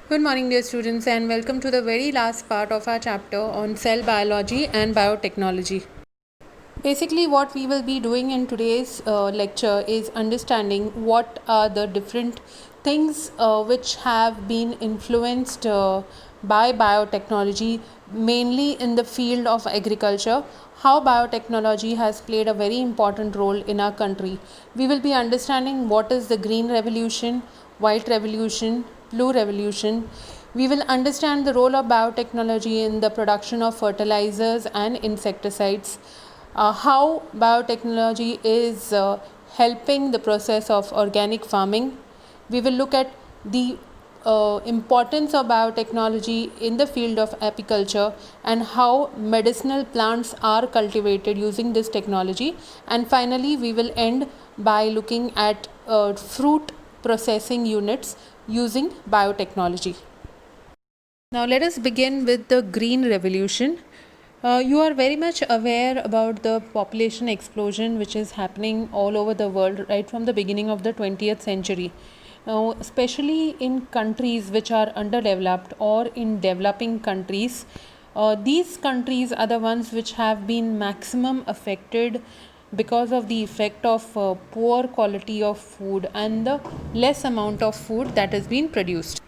Good morning, dear students, and welcome to the very last part of our chapter on cell biology and biotechnology. Basically, what we will be doing in today's lecture is understanding what are the different things which have been influenced by biotechnology, mainly in the field of agriculture. How biotechnology has played a very important role in our country. We will be understanding what is the green revolution, white revolution, blue revolution. We will understand the role of biotechnology in the production of fertilizers and insecticides, how biotechnology is helping the process of organic farming. We will look at the importance of biotechnology in the field of apiculture and how medicinal plants are cultivated using this technology. And finally, we will end by looking at fruit processing units using biotechnology. Now, let us begin with the green revolution. You are very much aware about the population explosion which is happening all over the world right from the beginning of the 20th century. Now, especially in countries which are underdeveloped or in developing countries, these countries are the ones which have been maximum affected because of the effect of poor quality of food and the less amount of food that has been produced.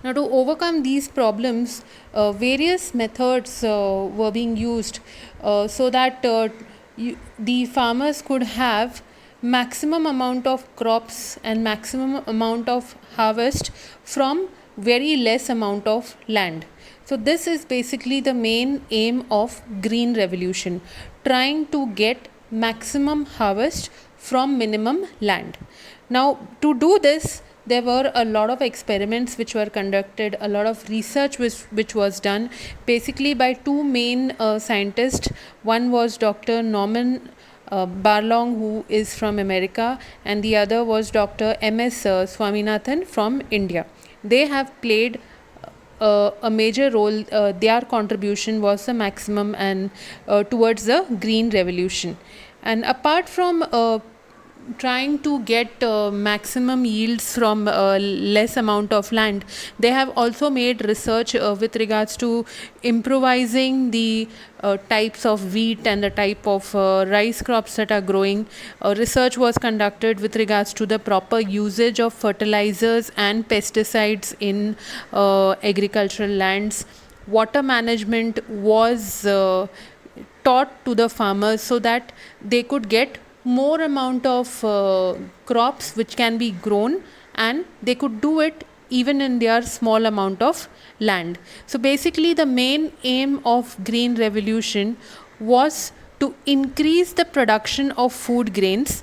Now, to overcome these problems, various methods were being used so that the farmers could have maximum amount of crops and maximum amount of harvest from very less amount of land. So this is basically the main aim of green revolution, trying to get maximum harvest from minimum land. Now, to do this, there were a lot of experiments which were conducted, a lot of research which was done basically by two main scientists. One was Dr. Norman Barlong, who is from America, and the other was Dr. M.S. Swaminathan from India. They have played a major role. Their contribution was the maximum and towards the green revolution. And apart from trying to get maximum yields from less amount of land, they have also made research with regards to improvising the types of wheat and the type of rice crops that are growing. Research was conducted with regards to the proper usage of fertilizers and pesticides in agricultural lands. Water management was taught to the farmers so that they could get more amount of crops which can be grown, and they could do it even in their small amount of land. So basically the main aim of green revolution was to increase the production of food grains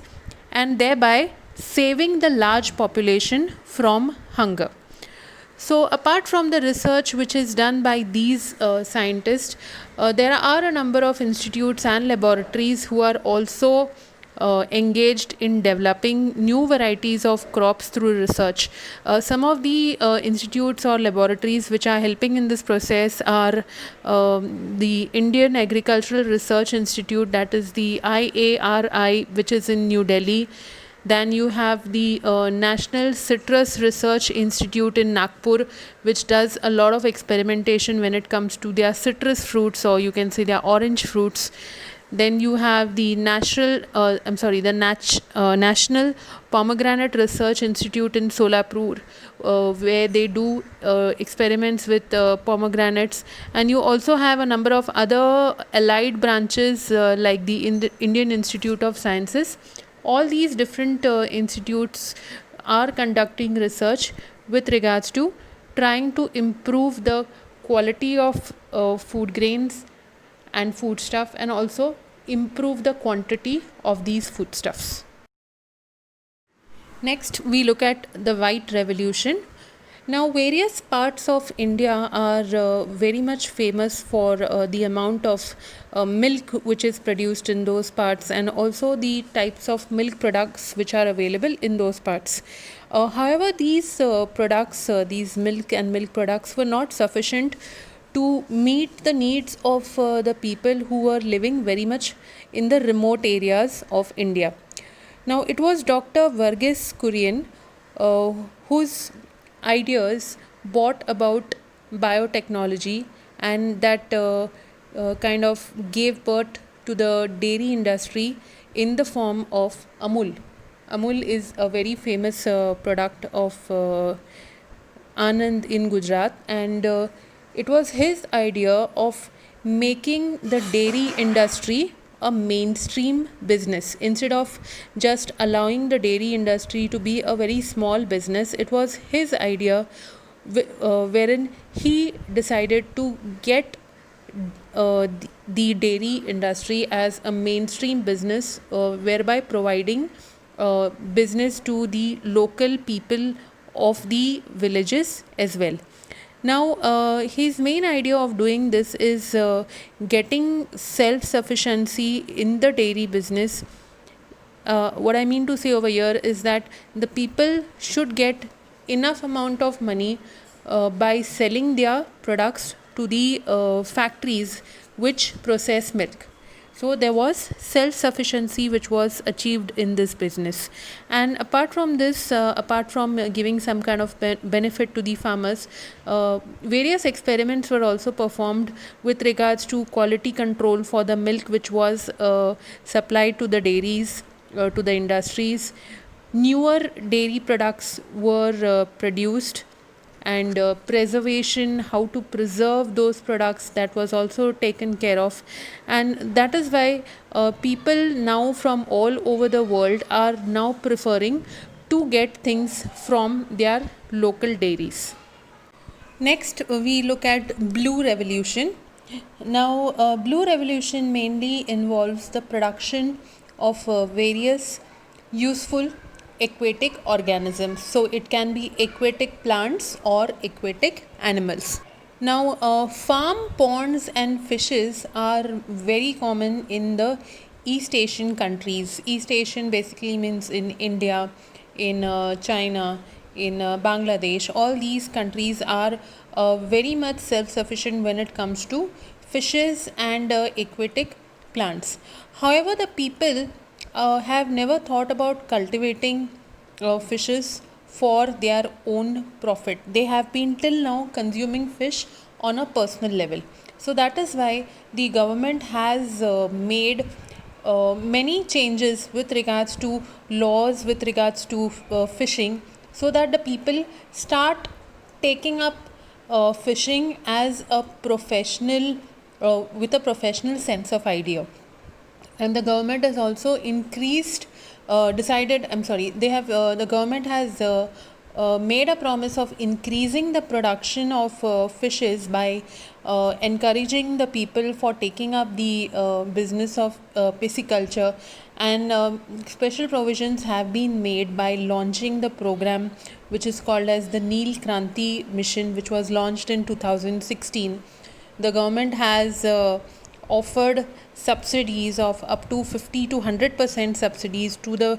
and thereby saving the large population from hunger. So, apart from the research which is done by these scientists, there are a number of institutes and laboratories who are also engaged in developing new varieties of crops through research. Some of the institutes or laboratories which are helping in this process are the Indian Agricultural Research Institute, that is the IARI, which is in New Delhi. Then you have the National Citrus Research Institute in Nagpur, which does a lot of experimentation when it comes to their citrus fruits, or you can say their orange fruits. Then you have the National Pomegranate Research Institute in Solapur, where they do experiments with pomegranates. And you also have a number of other allied branches like the Indian Institute of Sciences. All these different institutes are conducting research with regards to trying to improve the quality of food grains and foodstuff, and also improve the quantity of these foodstuffs. Next, we look at the white revolution. Now, various parts of India are very much famous for the amount of milk which is produced in those parts, and also the types of milk products which are available in those parts. However, these products, these milk and milk products, were not sufficient to meet the needs of the people who were living very much in the remote areas of India. Now, it was Dr. Verghese Kurian whose ideas brought about biotechnology, and that kind of gave birth to the dairy industry in the form of Amul. Amul is a very famous product of Anand in Gujarat, and it was his idea of making the dairy industry a mainstream business. Instead of just allowing the dairy industry to be a very small business, it was his idea wherein he decided to get the dairy industry as a mainstream business, whereby providing business to the local people of the villages as well. Now, his main idea of doing this is getting self sufficiency in the dairy business. What I mean to say over here is that the people should get enough amount of money by selling their products to the factories which process milk. So there was self sufficiency which was achieved in this business. And apart from this, apart from giving some kind of benefit to the farmers, various experiments were also performed with regards to quality control for the milk which was supplied to the dairies, to the industries. Newer dairy products were produced, and preservation, how to preserve those products, that was also taken care of. And that is why people now from all over the world are now preferring to get things from their local dairies. Next, we look at Blue Revolution. Now, Blue Revolution mainly involves the production of various useful aquatic organisms. So, it can be aquatic plants or aquatic animals. Now, farm ponds and fishes are very common in the East Asian countries. East Asian basically means in India, in China, in Bangladesh. All these countries are very much self sufficient when it comes to fishes and aquatic plants. However, the people have never thought about cultivating fishes for their own profit. They have been till now consuming fish on a personal level. So that is why the government has made many changes with regards to laws, with regards to fishing, so that the people start taking up fishing as a professional, with a professional sense of idea. And the government has also increased, the government has made a promise of increasing the production of fishes by encouraging the people for taking up the business of pisciculture. And special provisions have been made by launching the program which is called as the Neel Kranti mission, which was launched in 2016. The government has offered subsidies of up to 50 to 100% subsidies to the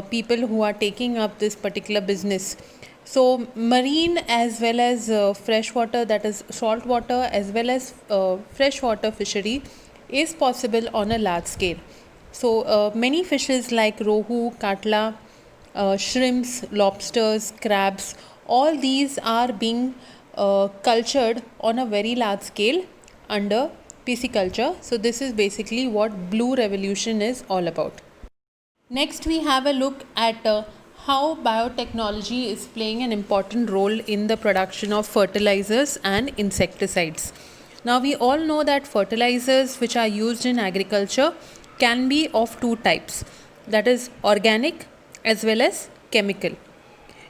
people who are taking up this particular business. So marine as well as freshwater, that is saltwater, as well as freshwater fishery is possible on a large scale. So many fishes like rohu, katla, shrimps, lobsters, crabs, all these are being cultured on a very large scale under pisciculture. So this is basically what Blue Revolution is all about. Next, we have a look at how biotechnology is playing an important role in the production of fertilizers and insecticides. Now, we all know that fertilizers which are used in agriculture can be of two types, that is organic as well as chemical.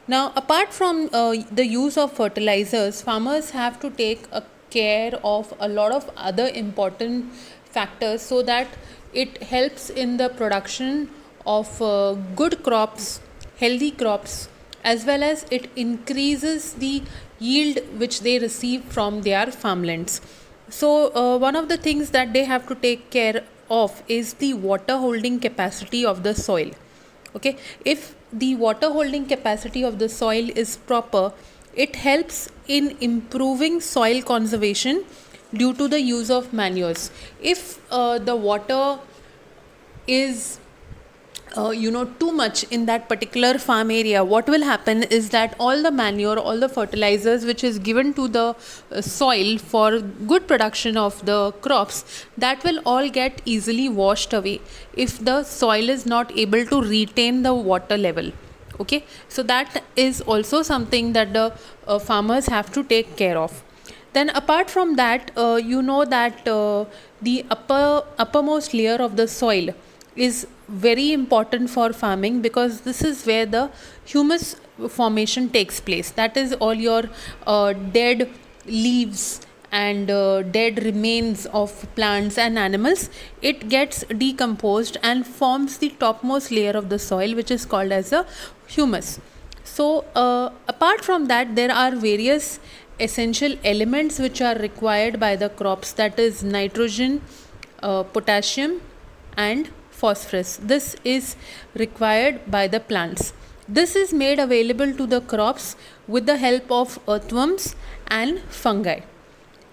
Now, apart from the use of fertilizers, farmers have to take a care of a lot of other important factors so that it helps in the production of good crops, healthy crops, as well as it increases the yield which they receive from their farmlands. So one of the things that they have to take care of is the water holding capacity of the soil. Okay, if the water holding capacity of the soil is proper, it helps in improving soil conservation due to the use of manures. If the water is too much in that particular farm area, what will happen is that all the manure, all the fertilizers which is given to the soil for good production of the crops, that will all get easily washed away if the soil is not able to retain the water level. Okay, so that is also something that the farmers have to take care of. Then apart from that, that the uppermost layer of the soil is very important for farming, because this is where the humus formation takes place. That is all your dead leaves and dead remains of plants and animals. It gets decomposed and forms the topmost layer of the soil, which is called as a humus. So apart from that, there are various essential elements which are required by the crops, that is nitrogen, potassium and phosphorus. This is required by the plants. This is made available to the crops with the help of earthworms and fungi.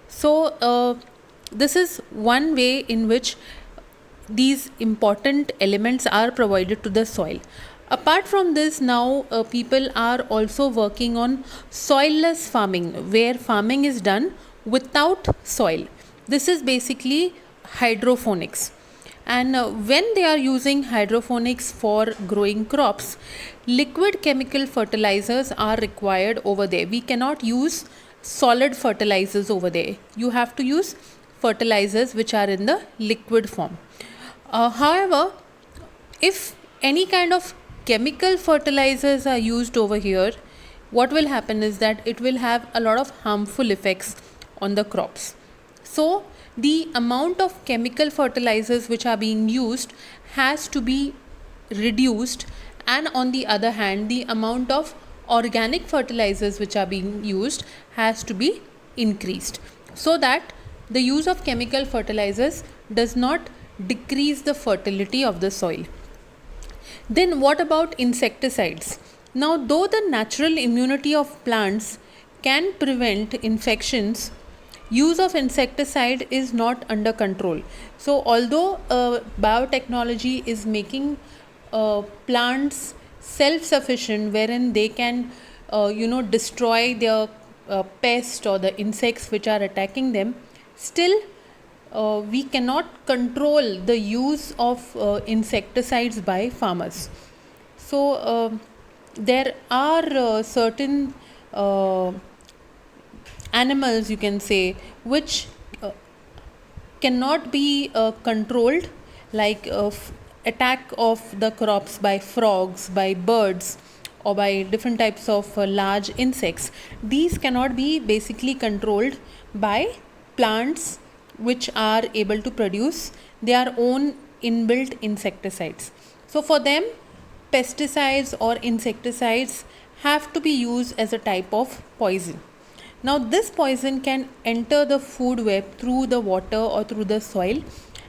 So this is one way in which these important elements are provided to the soil. Apart from this, now people are also working on soilless farming, where farming is done without soil. This is basically hydroponics. And when they are using hydroponics for growing crops, liquid chemical fertilizers are required over there. We cannot use solid fertilizers over there. You have to use fertilizers which are in the liquid form. However, if any kind of chemical fertilizers are used over here, what will happen is that it will have a lot of harmful effects on the crops. So the amount of chemical fertilizers which are being used has to be reduced, and on the other hand, the amount of organic fertilizers which are being used has to be increased, so that the use of chemical fertilizers does not decrease the fertility of the soil. Then what about insecticides? Now, though the natural immunity of plants can prevent infections, use of insecticide is not under control. So although biotechnology is making plants self-sufficient, wherein they can destroy their pest or the insects which are attacking them, still we cannot control the use of insecticides by farmers. So there are certain animals, you can say, which cannot be controlled, like attack of the crops by frogs, by birds, or by different types of large insects. These cannot be basically controlled by plants which are able to produce their own inbuilt insecticides. So for them, pesticides or insecticides have to be used as a type of poison. Now this poison can enter the food web through the water or through the soil,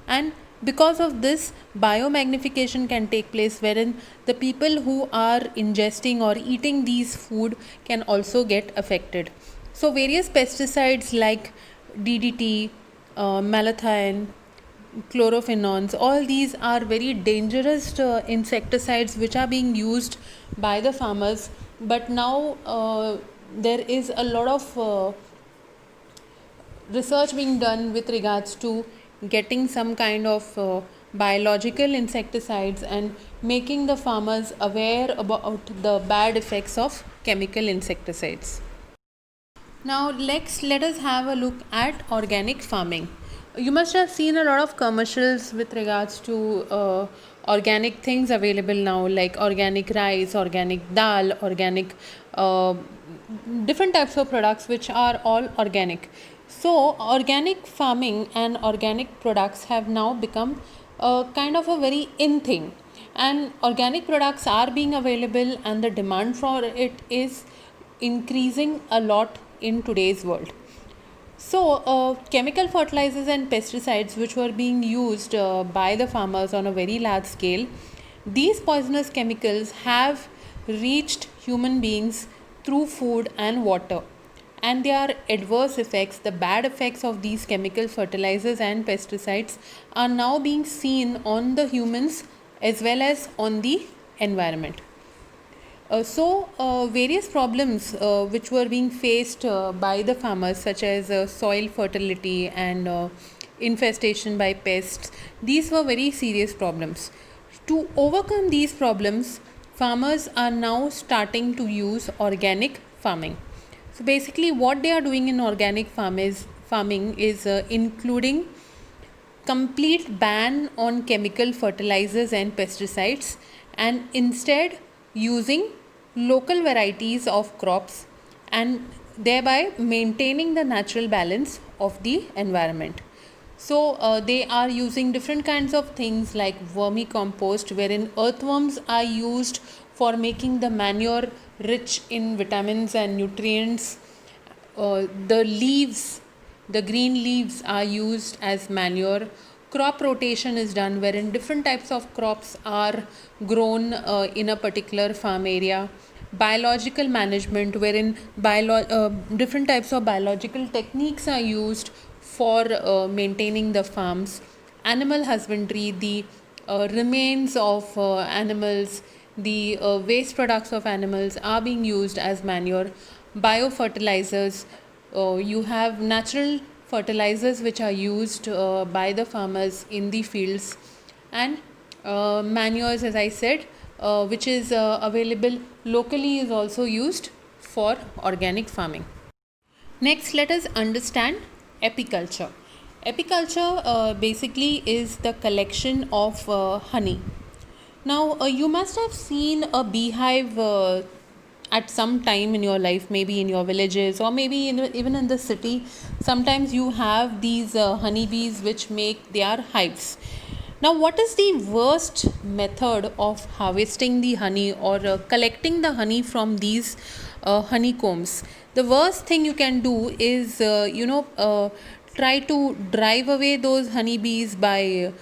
and because of this, biomagnification can take place, wherein the people who are ingesting or eating these food can also get affected. So various pesticides like DDT, malathion, chlorophenols, all these are very dangerous insecticides which are being used by the farmers. But now there is a lot of research being done with regards to getting some kind of biological insecticides and making the farmers aware about the bad effects of chemical insecticides. Now let us have a look at organic farming. You must have seen a lot of commercials with regards to organic things available now, like organic rice, organic dal, organic different types of products which are all organic. So organic farming and organic products have now become kind of a very in thing, and organic products are being available, and the demand for it is increasing a lot in today's world. So chemical fertilizers and pesticides which were being used by the farmers on a very large scale, these poisonous chemicals have reached human beings through food and water, and their adverse effects, the bad effects of these chemical fertilizers and pesticides, are now being seen on the humans as well as on the environment. Various problems which were being faced by the farmers, such as soil fertility and infestation by pests, these were very serious problems. To overcome these problems, farmers are now starting to use organic farming. So basically, what they are doing in organic farming is including complete ban on chemical fertilizers and pesticides, and instead using local varieties of crops, and thereby maintaining the natural balance of the environment. They are using different kinds of things like vermicompost, wherein earthworms are used for making the manure rich in vitamins and nutrients. The leaves, the green leaves, are used as manure. Crop rotation is done, wherein different types of crops are grown in a particular farm area. Biological management, wherein different types of biological techniques are used for maintaining the farms. Animal husbandry, the remains of animals, the waste products of animals are being used as manure. Biofertilizers, you have natural fertilizers which are used by the farmers in the fields, and manures, as I said, which is available locally, is also used for organic farming. Next, let us understand apiculture. Apiculture basically is the collection of honey. Now, you must have seen a beehive at some time in your life, maybe in your villages or maybe even in the city. Sometimes you have these honeybees which make their hives. Now, what is the worst method of harvesting the honey or collecting the honey from these honeycombs? The worst thing you can do is, try to drive away those honeybees by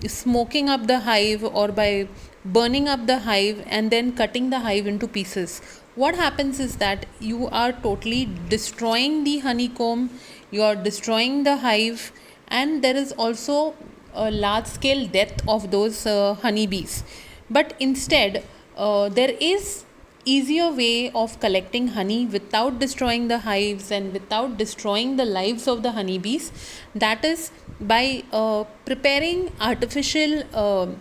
smoking up the hive or by burning up the hive and then cutting the hive into pieces. What happens is that you are totally destroying the honeycomb, you are destroying the hive, and there is also a large scale death of those honeybees. But instead, there is easier way of collecting honey without destroying the hives and without destroying the lives of the honeybees. That is by preparing artificial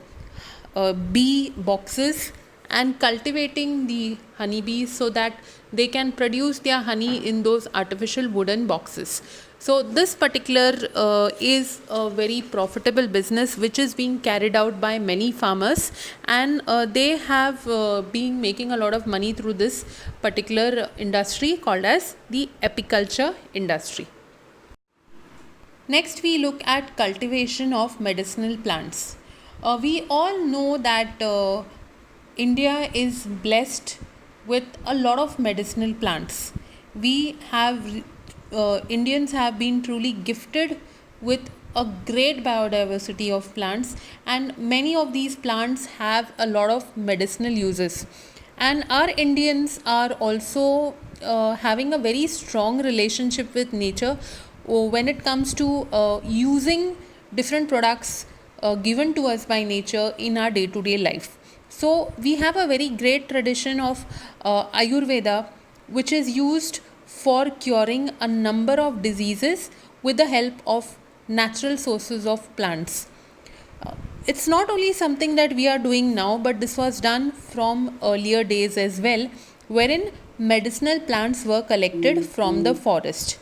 bee boxes and cultivating the honeybees so that they can produce their honey in those artificial wooden boxes. So this particular is a very profitable business which is being carried out by many farmers, and they have been making a lot of money through this particular industry called as the apiculture industry. Next, we look at cultivation of medicinal plants. We all know that India is blessed with a lot of medicinal plants. We have Indians have been truly gifted with a great biodiversity of plants, and many of these plants have a lot of medicinal uses. And our Indians are also having a very strong relationship with nature when it comes to using different products given to us by nature in our day-to-day life. So we have a very great tradition of Ayurveda, which is used for curing a number of diseases with the help of natural sources of plants. It's not only something that we are doing now, but this was done from earlier days as well, wherein medicinal plants were collected from the forest.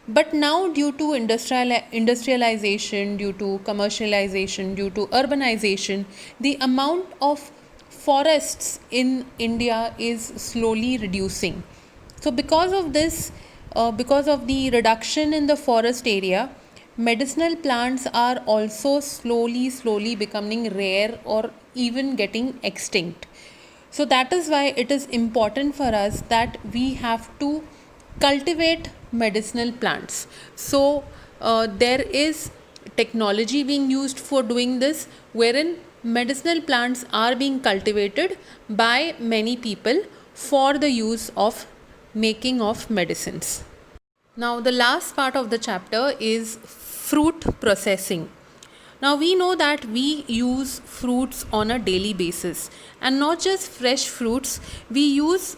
But now, due to industrialization, due to commercialization, due to urbanization, the amount of forests in India is slowly reducing. So, because of this, because of the reduction in the forest area, medicinal plants are also slowly becoming rare or even getting extinct. So, that is why it is important for us that we have to cultivate medicinal plants. So, there is technology being used for doing this, wherein medicinal plants are being cultivated by many people for the use of making of medicines. Now, the last part of the chapter is fruit processing. Now we know that we use fruits on a daily basis, and not just fresh fruits, we use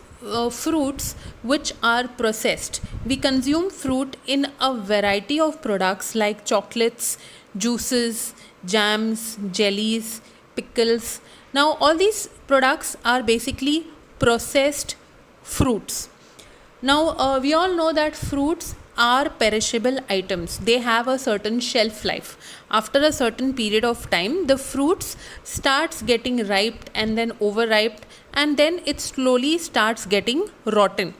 fruits which are processed. We consume fruit in a variety of products like chocolates, juices, jams, jellies, pickles. Now all these products are basically processed fruits. Now, we all know that fruits are perishable items. They have a certain shelf life. After a certain period of time, the fruits starts getting ripe and then overripe, and then it slowly starts getting rotten.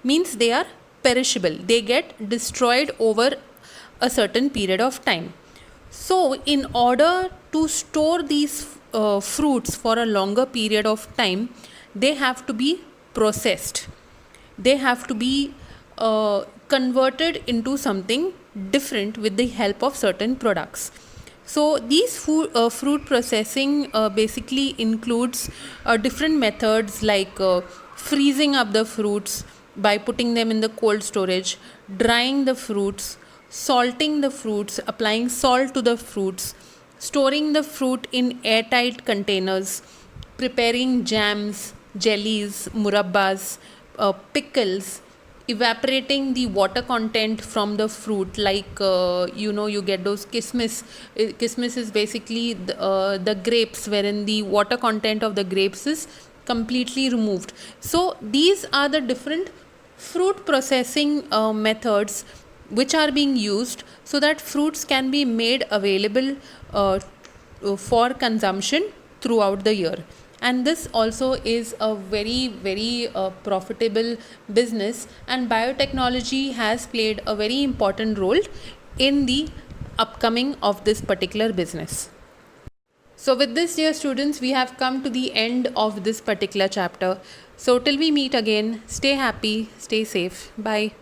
Means they are perishable. They get destroyed over a certain period of time. So, in order to store these fruits for a longer period of time, they have to be processed. They have to be converted into something different with the help of certain products. So these fruit processing basically includes different methods like freezing up the fruits by putting them in the cold storage, drying the fruits, salting the fruits, applying salt to the fruits, storing the fruit in airtight containers, preparing jams, jellies, murabbas, pickles, evaporating the water content from the fruit, like you get those kismis. Kismis is basically the grapes, wherein the water content of the grapes is completely removed. So these are the different fruit processing methods which are being used so that fruits can be made available for consumption throughout the year. And this also is a very profitable business, and biotechnology has played a very important role in the upcoming of this particular business. So with this, dear students, we have come to the end of this particular chapter. So till we meet again, stay happy, stay safe. Bye.